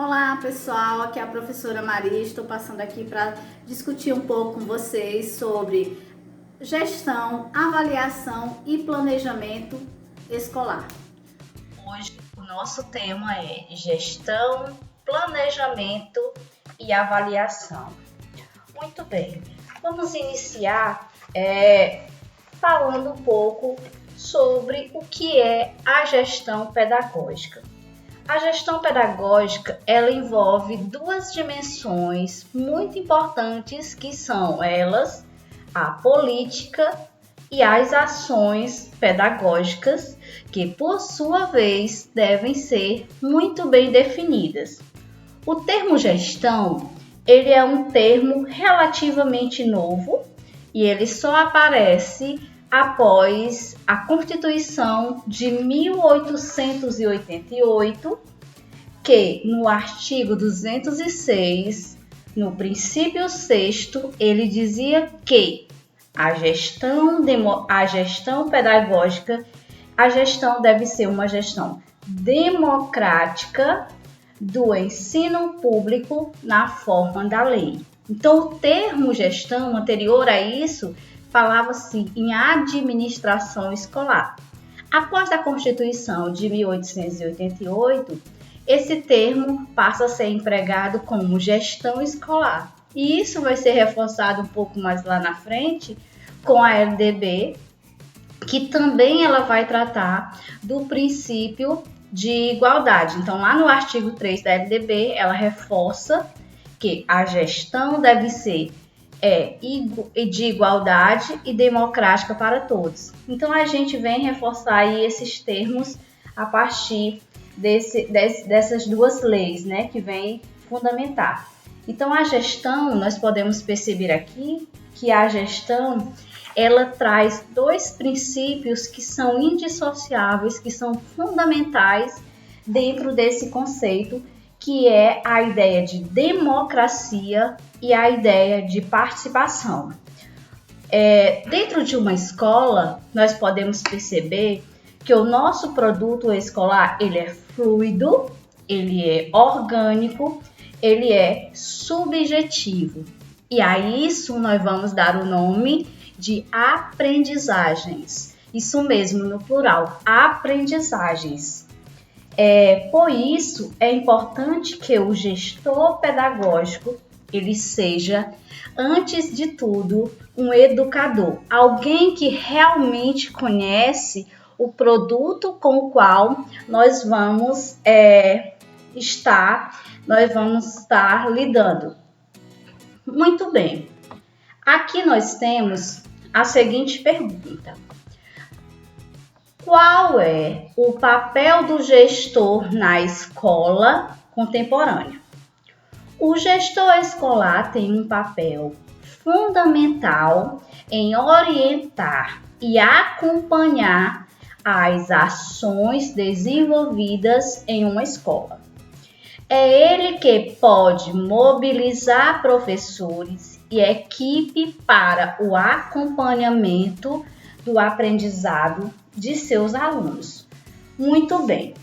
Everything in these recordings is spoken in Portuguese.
Olá pessoal, aqui é a professora Maria, estou passando aqui para discutir um pouco com vocês sobre gestão, avaliação e planejamento escolar. Hoje o nosso tema é gestão, planejamento e avaliação. Muito bem, vamos iniciar falando um pouco sobre o que é a gestão pedagógica. A gestão pedagógica, ela envolve duas dimensões muito importantes que são elas, a política e as ações pedagógicas, que por sua vez devem ser muito bem definidas. O termo gestão, ele é um termo relativamente novo e ele só aparece após a Constituição de 1888, que no artigo 206, no princípio 6º, ele dizia que a gestão pedagógica, a gestão deve ser uma gestão democrática do ensino público na forma da lei. Então, o termo gestão anterior a isso falava-se em administração escolar. Após a Constituição de 1888, esse termo passa a ser empregado como gestão escolar. E isso vai ser reforçado um pouco mais lá na frente com a LDB, que também ela vai tratar do princípio de igualdade. Então, lá no artigo 3 da LDB, ela reforça que a gestão deve ser de igualdade e democrática para todos. Então, a gente vem reforçar aí esses termos a partir dessas duas leis, né, que vem fundamentar. Então, a gestão, nós podemos perceber aqui que a gestão, ela traz dois princípios que são indissociáveis, que são fundamentais dentro desse conceito, que é a ideia de democracia e a ideia de participação. Dentro de uma escola, nós podemos perceber que o nosso produto escolar, ele é fluido, ele é orgânico, ele é subjetivo. E a isso nós vamos dar o nome de aprendizagens. Isso mesmo, no plural, aprendizagens. Por isso, é importante que o gestor pedagógico, ele seja, antes de tudo, um educador. Alguém que realmente conhece o produto com o qual nós vamos estar lidando. Muito bem. Aqui nós temos a seguinte pergunta: qual é o papel do gestor na escola contemporânea? O gestor escolar tem um papel fundamental em orientar e acompanhar as ações desenvolvidas em uma escola. É ele que pode mobilizar professores e equipe para o acompanhamento do aprendizado de seus alunos. Muito bem,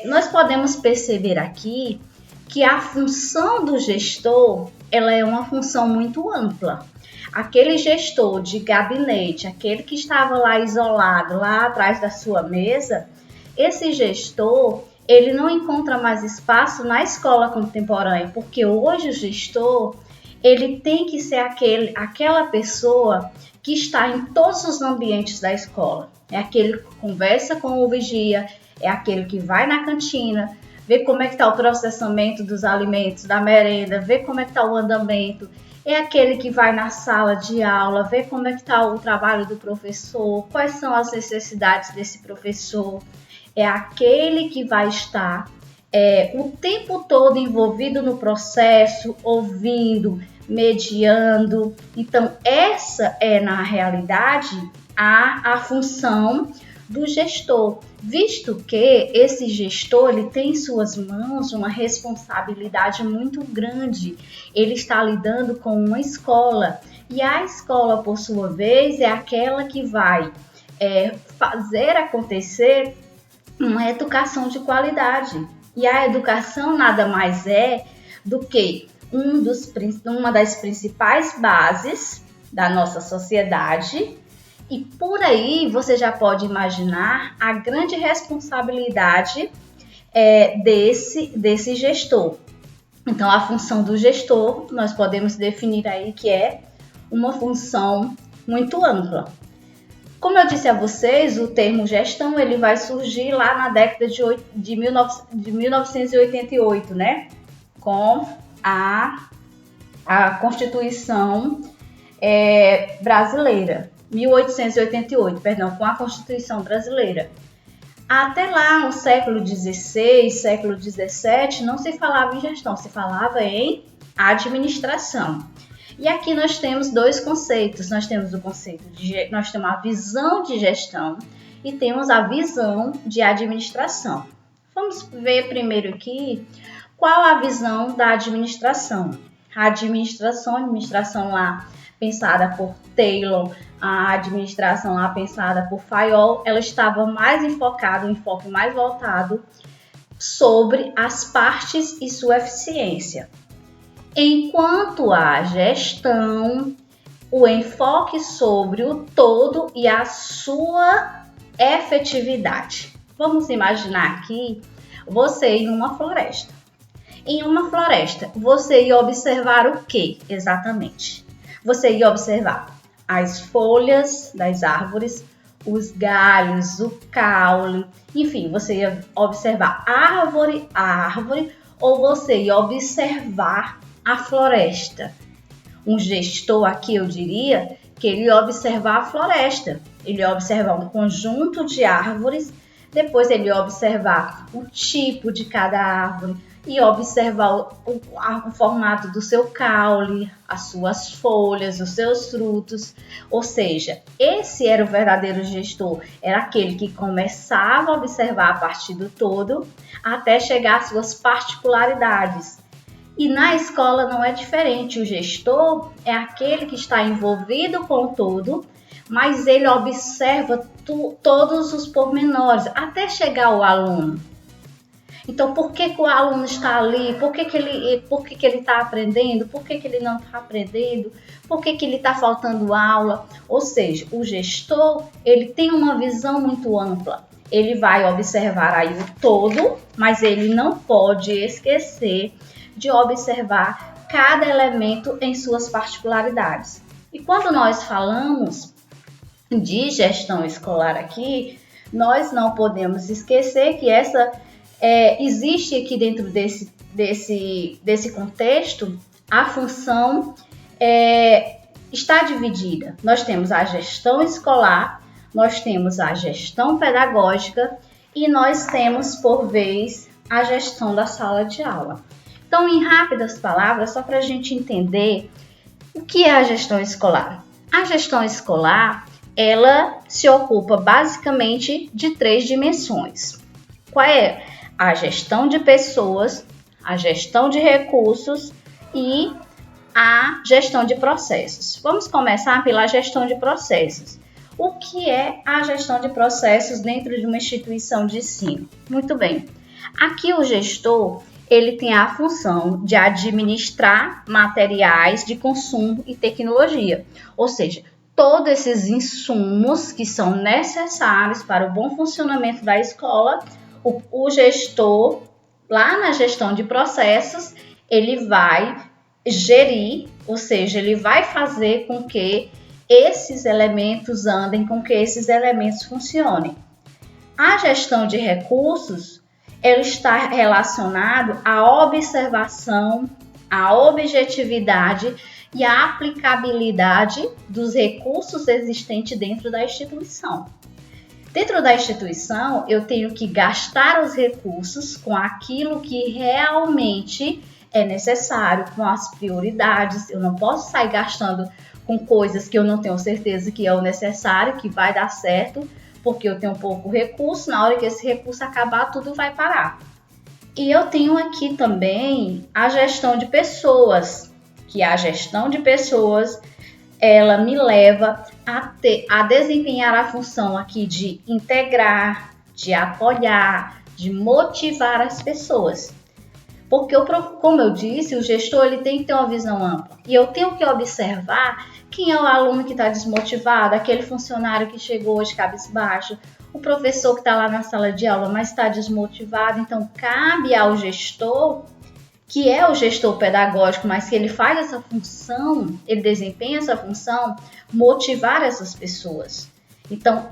nós podemos perceber aqui que a função do gestor, ela é uma função muito ampla. Aquele gestor de gabinete, aquele que estava lá isolado, lá atrás da sua mesa, esse gestor, ele não encontra mais espaço na escola contemporânea, porque hoje o gestor, ele tem que ser aquela pessoa que está em todos os ambientes da escola. É aquele que conversa com o vigia, é aquele que vai na cantina, vê como é que está o processamento dos alimentos, da merenda, vê como é que está o andamento, é aquele que vai na sala de aula, vê como é que está o trabalho do professor, quais são as necessidades desse professor, é aquele que vai estar o tempo todo envolvido no processo, ouvindo, mediando. Então, essa é, na realidade, a função do gestor, visto que esse gestor, ele tem em suas mãos uma responsabilidade muito grande. Ele está lidando com uma escola e a escola, por sua vez, é aquela que vai fazer acontecer uma educação de qualidade. E a educação nada mais é do que uma das principais bases da nossa sociedade. E por aí você já pode imaginar a grande responsabilidade desse gestor. Então, a função do gestor, nós podemos definir aí que é uma função muito ampla. Como eu disse a vocês, o termo gestão ele vai surgir lá na década de 1988, né? Com a Constituição brasileira. 1888, perdão, com a Constituição brasileira. Até lá, no século XVI, século XVII, não se falava em gestão, se falava em administração. E aqui nós temos dois conceitos. Nós temos nós temos a visão de gestão e temos a visão de administração. Vamos ver primeiro aqui qual a visão da administração. A administração lá pensada por Taylor, a administração lá pensada por Fayol, ela estava mais enfocada, um enfoque mais voltado sobre as partes e sua eficiência. Enquanto a gestão, o enfoque sobre o todo e a sua efetividade. Vamos imaginar aqui você em uma floresta. Em uma floresta, você ia observar o que exatamente? Você ia observar as folhas das árvores, os galhos, o caule, enfim, você ia observar árvore a árvore ou você ia observar a floresta. Um gestor aqui, eu diria, que ele ia observar a floresta, ele ia observar um conjunto de árvores, depois ele ia observar o tipo de cada árvore, e observar o formato do seu caule, as suas folhas, os seus frutos. Ou seja, esse era o verdadeiro gestor, era aquele que começava a observar a partir do todo até chegar às suas particularidades. E na escola não é diferente, o gestor é aquele que está envolvido com o todo, mas ele observa todos os pormenores até chegar ao aluno. Então, por que o aluno está ali? Por que ele está aprendendo? Por que ele não está aprendendo? Por que ele está faltando aula? Ou seja, o gestor ele tem uma visão muito ampla. Ele vai observar aí o todo, mas ele não pode esquecer de observar cada elemento em suas particularidades. E quando nós falamos de gestão escolar aqui, nós não podemos esquecer que existe aqui dentro desse contexto, a função está dividida. Nós temos a gestão escolar, nós temos a gestão pedagógica e nós temos, por vez, a gestão da sala de aula. Então, em rápidas palavras, só para a gente entender o que é a gestão escolar. A gestão escolar, ela se ocupa basicamente de 3 dimensões. Qual é? A gestão de pessoas, a gestão de recursos e a gestão de processos. Vamos começar pela gestão de processos. O que é a gestão de processos dentro de uma instituição de ensino? Muito bem. Aqui o gestor, ele tem a função de administrar materiais de consumo e tecnologia, ou seja, todos esses insumos que são necessários para o bom funcionamento da escola. O gestor, lá na gestão de processos, ele vai gerir, ou seja, ele vai fazer com que esses elementos andem, com que esses elementos funcionem. A gestão de recursos, ela está relacionada à observação, à objetividade e à aplicabilidade dos recursos existentes dentro da instituição. Dentro da instituição, eu tenho que gastar os recursos com aquilo que realmente é necessário, com as prioridades. Eu não posso sair gastando com coisas que eu não tenho certeza que é o necessário, que vai dar certo, porque eu tenho pouco recurso. Na hora que esse recurso acabar, tudo vai parar. E eu tenho aqui também a gestão de pessoas, que a gestão de pessoas ela me leva a desempenhar a função aqui de integrar, de apoiar, de motivar as pessoas. Porque, como eu disse, o gestor ele tem que ter uma visão ampla. E eu tenho que observar quem é o aluno que está desmotivado, aquele funcionário que chegou hoje cabisbaixo, o professor que está lá na sala de aula, mas está desmotivado. Então, cabe ao gestor, que é o gestor pedagógico, mas que ele faz essa função, ele desempenha essa função, motivar essas pessoas. Então,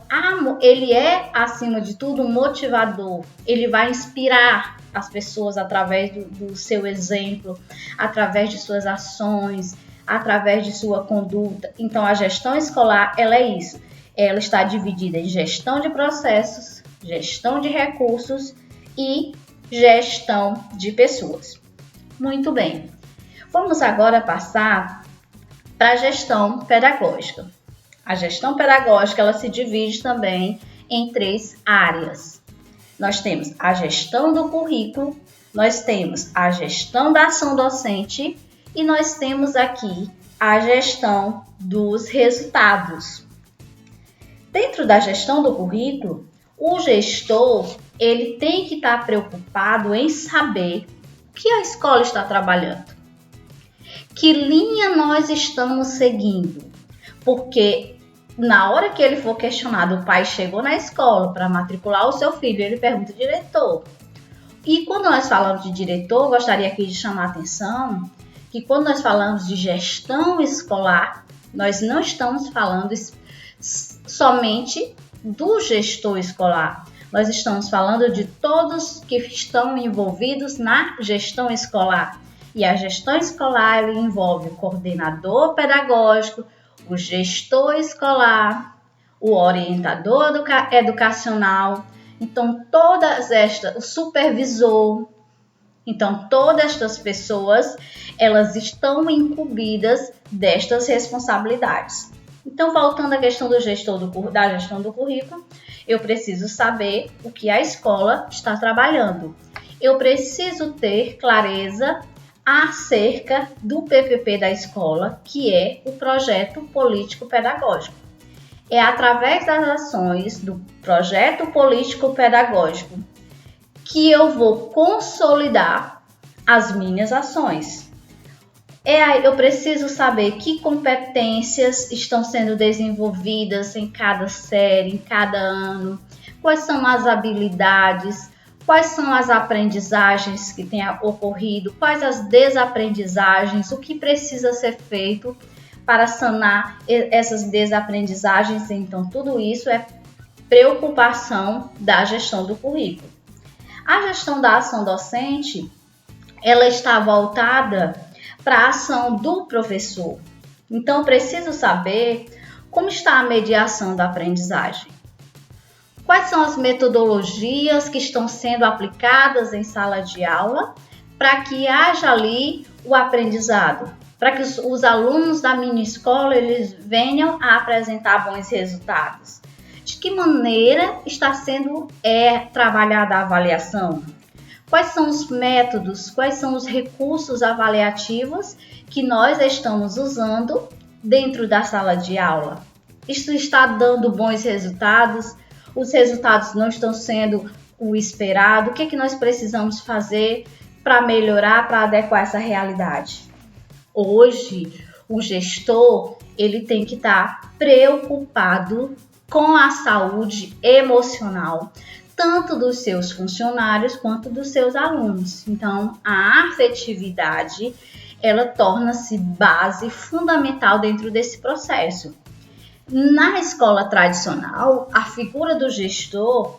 ele é, acima de tudo, um motivador. Ele vai inspirar as pessoas através do seu exemplo, através de suas ações, através de sua conduta. Então, a gestão escolar, ela é isso. Ela está dividida em gestão de processos, gestão de recursos e gestão de pessoas. Muito bem. Vamos agora passar para a gestão pedagógica. A gestão pedagógica, ela se divide também em 3 áreas. Nós temos a gestão do currículo, nós temos a gestão da ação docente e nós temos aqui a gestão dos resultados. Dentro da gestão do currículo, o gestor ele tem que estar preocupado em saber o que a escola está trabalhando, que linha nós estamos seguindo, porque na hora que ele for questionado, o pai chegou na escola para matricular o seu filho, ele pergunta ao diretor. E quando nós falamos de diretor, gostaria aqui de chamar a atenção que quando nós falamos de gestão escolar, nós não estamos falando somente do gestor escolar. Nós estamos falando de todos que estão envolvidos na gestão escolar. E a gestão escolar ela envolve o coordenador pedagógico, o gestor escolar, o orientador educacional, então o supervisor. Então, todas estas pessoas, elas estão incumbidas destas responsabilidades. Então, voltando à questão da gestão do currículo, eu preciso saber o que a escola está trabalhando. Eu preciso ter clareza acerca do PPP da escola, que é o projeto político-pedagógico. É através das ações do projeto político-pedagógico que eu vou consolidar as minhas ações. Eu preciso saber que competências estão sendo desenvolvidas em cada série, em cada ano, quais são as habilidades, quais são as aprendizagens que têm ocorrido, quais as desaprendizagens, o que precisa ser feito para sanar essas desaprendizagens. Então, tudo isso é preocupação da gestão do currículo. A gestão da ação docente, ela está voltada para a ação do professor. Então, preciso saber como está a mediação da aprendizagem. Quais são as metodologias que estão sendo aplicadas em sala de aula para que haja ali o aprendizado, para que os alunos da minha escola eles venham a apresentar bons resultados. De que maneira está sendo trabalhada a avaliação? Quais são os métodos, quais são os recursos avaliativos que nós estamos usando dentro da sala de aula? Isso está dando bons resultados? Os resultados não estão sendo o esperado? O que nós precisamos fazer para melhorar, para adequar essa realidade? Hoje, o gestor ele tem que estar preocupado com a saúde emocional, tanto dos seus funcionários quanto dos seus alunos. Então, a afetividade, ela torna-se base fundamental dentro desse processo. Na escola tradicional, a figura do gestor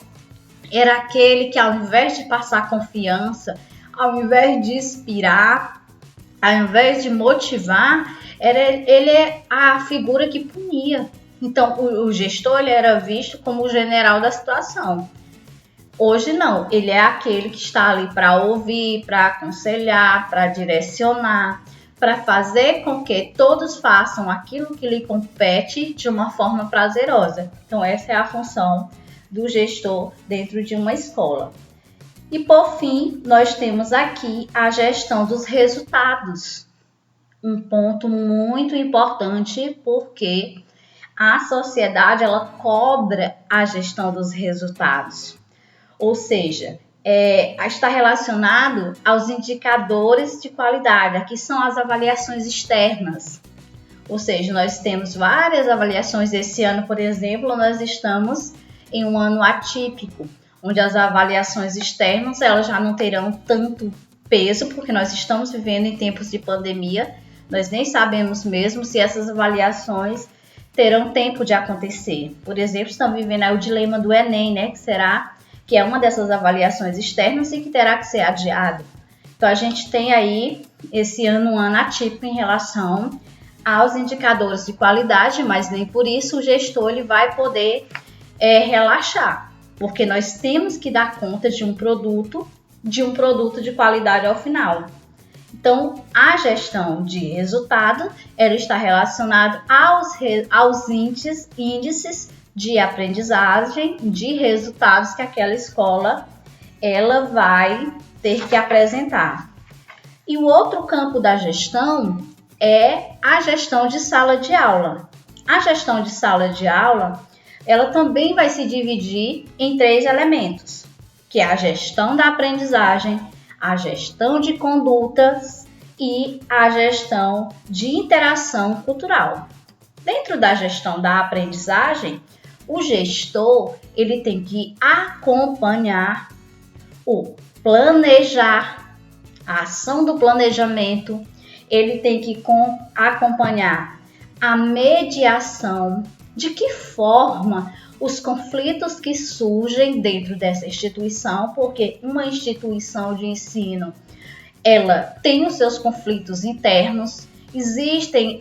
era aquele que, ao invés de passar confiança, ao invés de inspirar, ao invés de motivar, ele é a figura que punia. Então, o gestor ele era visto como o general da situação. Hoje não, ele é aquele que está ali para ouvir, para aconselhar, para direcionar, para fazer com que todos façam aquilo que lhe compete de uma forma prazerosa. Então, essa é a função do gestor dentro de uma escola. E, por fim, nós temos aqui a gestão dos resultados. Um ponto muito importante, porque a sociedade ela cobra a gestão dos resultados. Ou seja, está relacionado aos indicadores de qualidade, que são as avaliações externas. Ou seja, nós temos várias avaliações. Esse ano, por exemplo, nós estamos em um ano atípico, onde as avaliações externas elas já não terão tanto peso, porque nós estamos vivendo em tempos de pandemia. Nós nem sabemos mesmo se essas avaliações terão tempo de acontecer. Por exemplo, estamos vivendo aí o dilema do Enem, né, que é uma dessas avaliações externas e que terá que ser adiado. Então, a gente tem aí esse ano um ano atípico em relação aos indicadores de qualidade, mas nem por isso o gestor ele vai poder relaxar, porque nós temos que dar conta de um produto de qualidade ao final. Então, a gestão de resultado ela está relacionada aos índices de aprendizagem, de resultados que aquela escola ela vai ter que apresentar. E o outro campo da gestão é a gestão de sala de aula. A gestão de sala de aula, ela também vai se dividir em 3 elementos, que é a gestão da aprendizagem, a gestão de condutas e a gestão de interação cultural. Dentro da gestão da aprendizagem, o gestor ele tem que acompanhar o planejar, a ação do planejamento, ele tem que acompanhar a mediação, de que forma os conflitos que surgem dentro dessa instituição, porque uma instituição de ensino, ela tem os seus conflitos internos, existem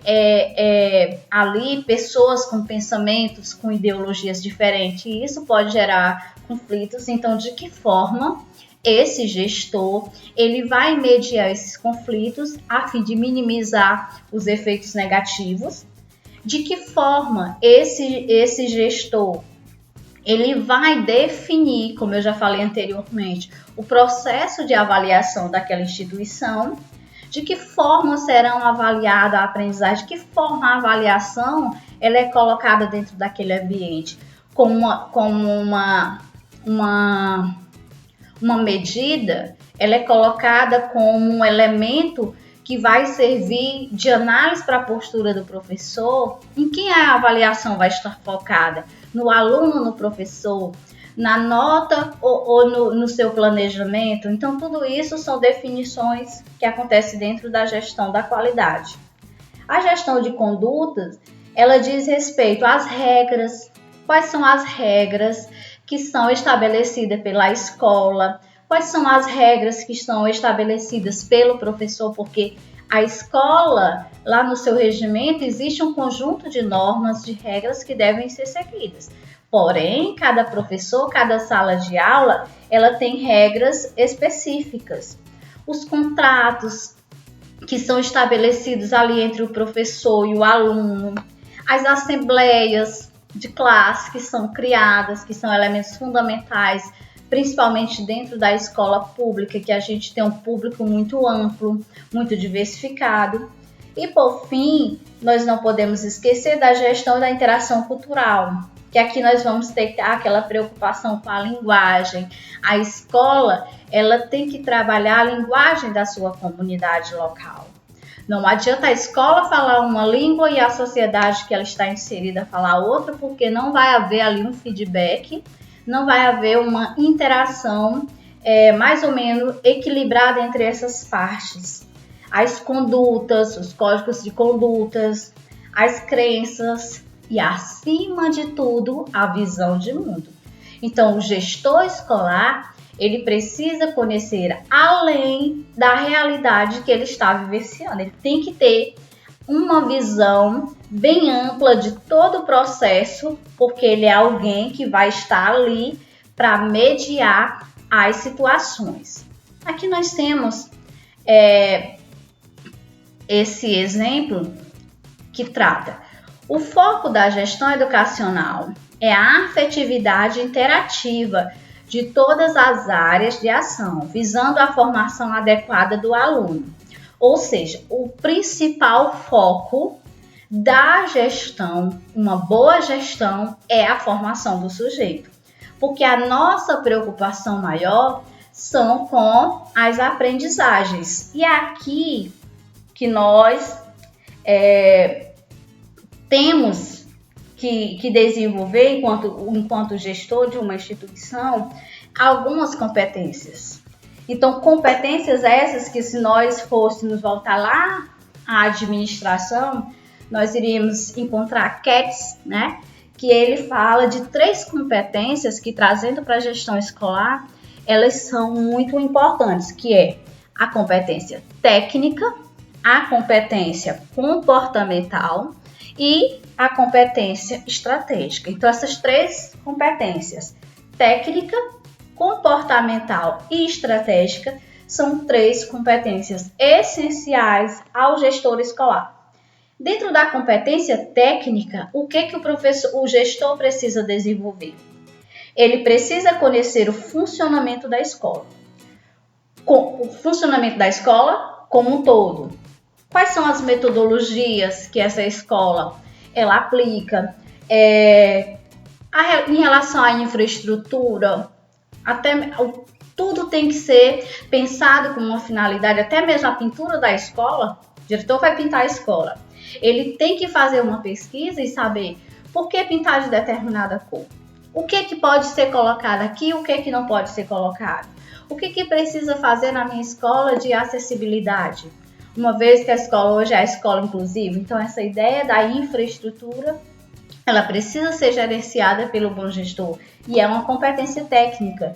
ali pessoas com pensamentos, com ideologias diferentes, e isso pode gerar conflitos. Então, de que forma esse gestor ele vai mediar esses conflitos a fim de minimizar os efeitos negativos? De que forma esse gestor ele vai definir, como eu já falei anteriormente, o processo de avaliação daquela instituição? De que forma serão avaliada a aprendizagem? De que forma a avaliação ela é colocada dentro daquele ambiente? Como uma medida, ela é colocada como um elemento que vai servir de análise para a postura do professor. Em quem a avaliação vai estar focada? No aluno, no professor, na nota ou no seu planejamento? Então, tudo isso são definições que acontecem dentro da gestão da qualidade. A gestão de condutas, ela diz respeito às regras. Quais são as regras que são estabelecidas pela escola? Quais são as regras que estão estabelecidas pelo professor? Porque a escola, lá no seu regimento, existe um conjunto de normas, de regras que devem ser seguidas. Porém, cada professor, cada sala de aula, ela tem regras específicas. Os contratos que são estabelecidos ali entre o professor e o aluno, as assembleias de classe que são criadas, que são elementos fundamentais, principalmente dentro da escola pública, que a gente tem um público muito amplo, muito diversificado. E, por fim, nós não podemos esquecer da gestão da interação cultural, que aqui nós vamos ter aquela preocupação com a linguagem. A escola, ela tem que trabalhar a linguagem da sua comunidade local. Não adianta a escola falar uma língua e a sociedade que ela está inserida falar outra, porque não vai haver ali um feedback, não vai haver uma interação mais ou menos equilibrada entre essas partes. As condutas, os códigos de condutas, as crenças e, acima de tudo, a visão de mundo. Então, o gestor escolar, ele precisa conhecer além da realidade que ele está vivenciando. Ele tem que ter uma visão bem ampla de todo o processo, porque ele é alguém que vai estar ali para mediar as situações. Aqui nós temos esse exemplo que trata. O foco da gestão educacional é a afetividade interativa de todas as áreas de ação, visando a formação adequada do aluno. Ou seja, o principal foco da gestão, uma boa gestão, é a formação do sujeito. Porque a nossa preocupação maior são com as aprendizagens. E aqui que nós temos que desenvolver, enquanto gestor de uma instituição, algumas competências. Então, competências essas que, se nós fôssemos voltar lá à administração, nós iríamos encontrar CATS, né? Que ele fala de 3 competências que, trazendo para a gestão escolar, elas são muito importantes, que é a competência técnica, a competência comportamental e a competência estratégica. Então, essas 3 competências, técnica, comportamental e estratégica, são 3 competências essenciais ao gestor escolar. Dentro da competência técnica, o que o gestor precisa desenvolver? Ele precisa conhecer o funcionamento da escola. O funcionamento da escola como um todo. Quais são as metodologias que essa escola ela aplica? Em relação à infraestrutura, tudo tem que ser pensado com uma finalidade, até mesmo a pintura da escola. O diretor vai pintar a escola. Ele tem que fazer uma pesquisa e saber por que pintar de determinada cor. O que pode ser colocado aqui, o que não pode ser colocado. O que precisa fazer na minha escola de acessibilidade. Uma vez que a escola hoje é a escola inclusiva, então essa ideia da infraestrutura, ela precisa ser gerenciada pelo bom gestor e é uma competência técnica.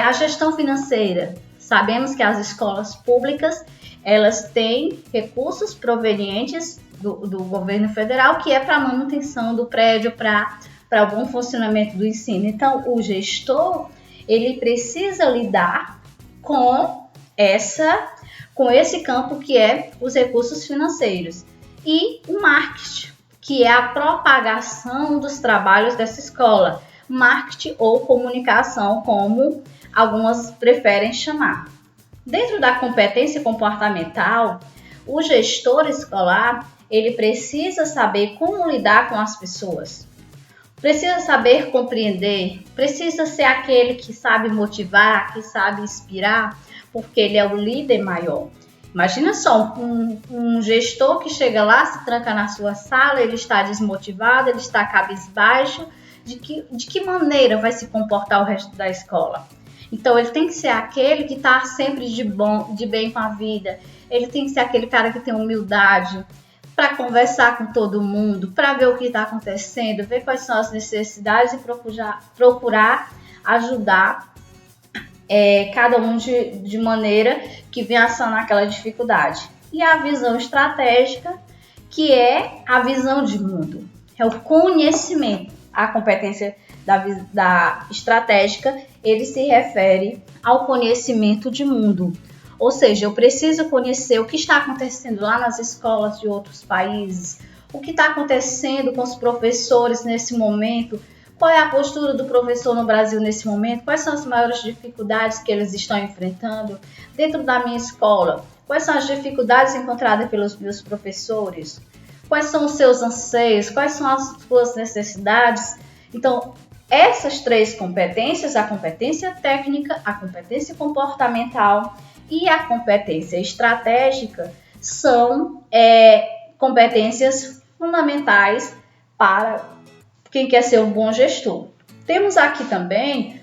A gestão financeira, sabemos que as escolas públicas, elas têm recursos provenientes do governo federal, que é para a manutenção do prédio, para o bom funcionamento do ensino. Então, o gestor, ele precisa lidar com esse campo que é os recursos financeiros. E o marketing, que é a propagação dos trabalhos dessa escola. Marketing ou comunicação, como algumas preferem chamar. Dentro da competência comportamental, o gestor escolar, ele precisa saber como lidar com as pessoas. Precisa saber compreender, precisa ser aquele que sabe motivar, que sabe inspirar, porque ele é o líder maior. Imagina só, um gestor que chega lá, se tranca na sua sala, ele está desmotivado, ele está cabisbaixo, de que maneira vai se comportar o resto da escola? Então, ele tem que ser aquele que está sempre de bem com a vida, ele tem que ser aquele cara que tem humildade para conversar com todo mundo, para ver o que está acontecendo, ver quais são as necessidades e procurar ajudar cada um de maneira que venha a sanar aquela dificuldade. E a visão estratégica, que é a visão de mundo, é o conhecimento. A competência da estratégica, ele se refere ao conhecimento de mundo. Ou seja, eu preciso conhecer o que está acontecendo lá nas escolas de outros países, o que está acontecendo com os professores nesse momento, qual é a postura do professor no Brasil nesse momento, quais são as maiores dificuldades que eles estão enfrentando dentro da minha escola, quais são as dificuldades encontradas pelos meus professores, quais são os seus anseios, quais são as suas necessidades. Então, essas 3 competências, a competência técnica, a competência comportamental e a competência estratégica, são competências fundamentais para quem quer ser um bom gestor. Temos aqui também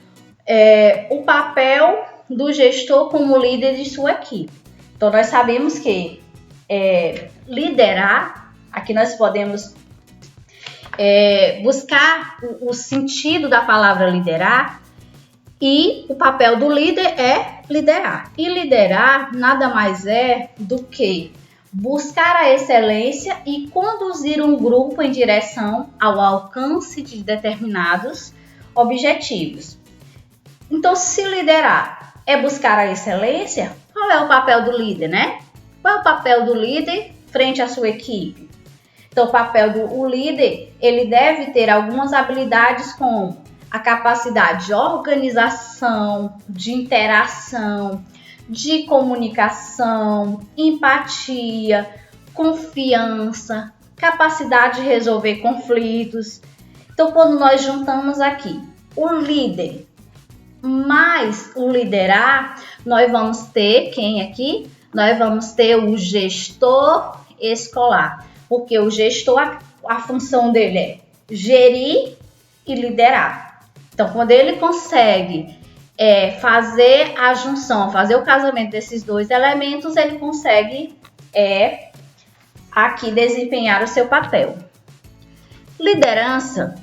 o papel do gestor como líder de sua equipe. Então, nós sabemos que liderar, aqui nós podemos buscar o sentido da palavra liderar, e o papel do líder é liderar. E liderar nada mais é do que buscar a excelência e conduzir um grupo em direção ao alcance de determinados objetivos. Então, se liderar é buscar a excelência, qual é o papel do líder, né? Qual é o papel do líder frente à sua equipe? Então, o papel do líder, ele deve ter algumas habilidades como a capacidade de organização, de interação, de comunicação, empatia, confiança, capacidade de resolver conflitos. Então, quando nós juntamos aqui o líder mais o liderar, nós vamos ter quem aqui? Nós vamos ter o gestor escolar, porque o gestor, a função dele é gerir e liderar. Então, quando ele consegue fazer a junção, fazer o casamento desses dois elementos, ele consegue aqui desempenhar o seu papel. Liderança.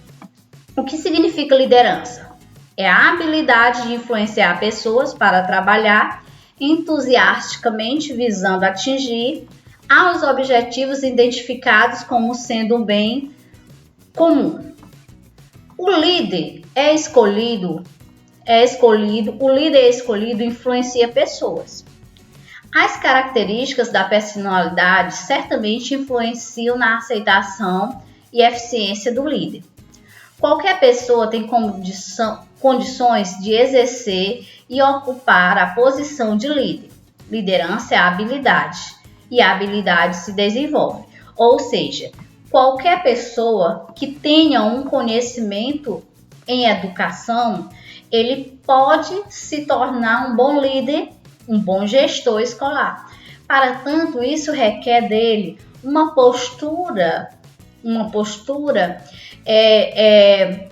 O que significa liderança? É a habilidade de influenciar pessoas para trabalhar entusiasticamente visando atingir aos objetivos identificados como sendo um bem comum. O líder o líder escolhido influencia pessoas. As características da personalidade certamente influenciam na aceitação e eficiência do líder. Qualquer pessoa tem condições de exercer e ocupar a posição de líder. Liderança é a habilidade, e a habilidade se desenvolve. Ou seja, qualquer pessoa que tenha um conhecimento em educação, ele pode se tornar um bom líder, um bom gestor escolar. Para tanto, isso requer dele uma postura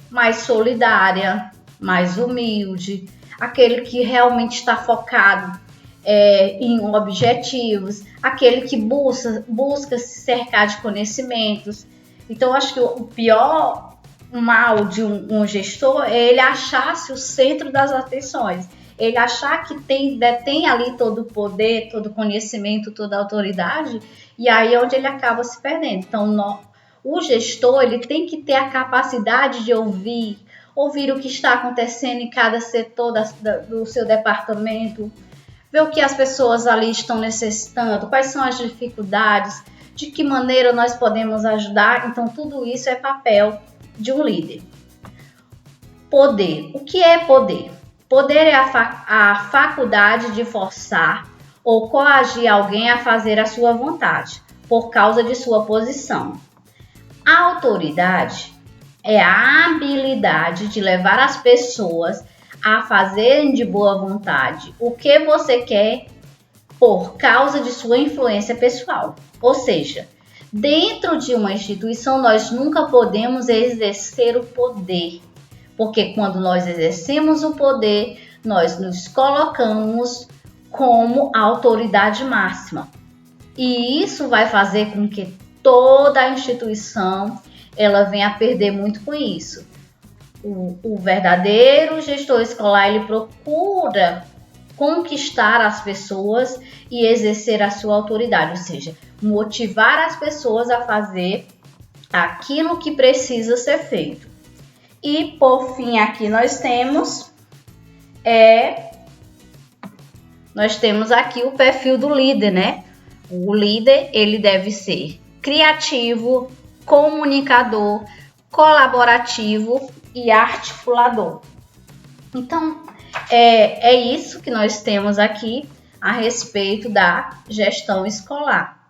mais solidária, mais humilde, aquele que realmente está focado em objetivos, aquele que busca se cercar de conhecimentos. Então, acho que o pior mal de um gestor é ele achar-se o centro das atenções, ele achar que detém ali todo o poder, todo o conhecimento, toda a autoridade, e aí é onde ele acaba se perdendo. Então, o gestor ele tem que ter a capacidade de ouvir o que está acontecendo em cada setor do seu departamento, ver o que as pessoas ali estão necessitando, quais são as dificuldades, de que maneira nós podemos ajudar. Então, tudo isso é papel de um líder. Poder. O que é poder? Poder é a faculdade de forçar ou coagir alguém a fazer a sua vontade, por causa de sua posição. A autoridade é a habilidade de levar as pessoas a fazerem de boa vontade o que você quer por causa de sua influência pessoal. Ou seja, dentro de uma instituição nós nunca podemos exercer o poder, porque quando nós exercemos o poder, nós nos colocamos como a autoridade máxima. E isso vai fazer com que toda a instituição ela venha a perder muito com isso. O verdadeiro gestor escolar ele procura conquistar as pessoas e exercer a sua autoridade, ou seja, motivar as pessoas a fazer aquilo que precisa ser feito. E por fim aqui nós temos aqui o perfil do líder, né? O líder ele deve ser criativo, comunicador, colaborativo e articulador. Então, é isso que nós temos aqui a respeito da gestão escolar.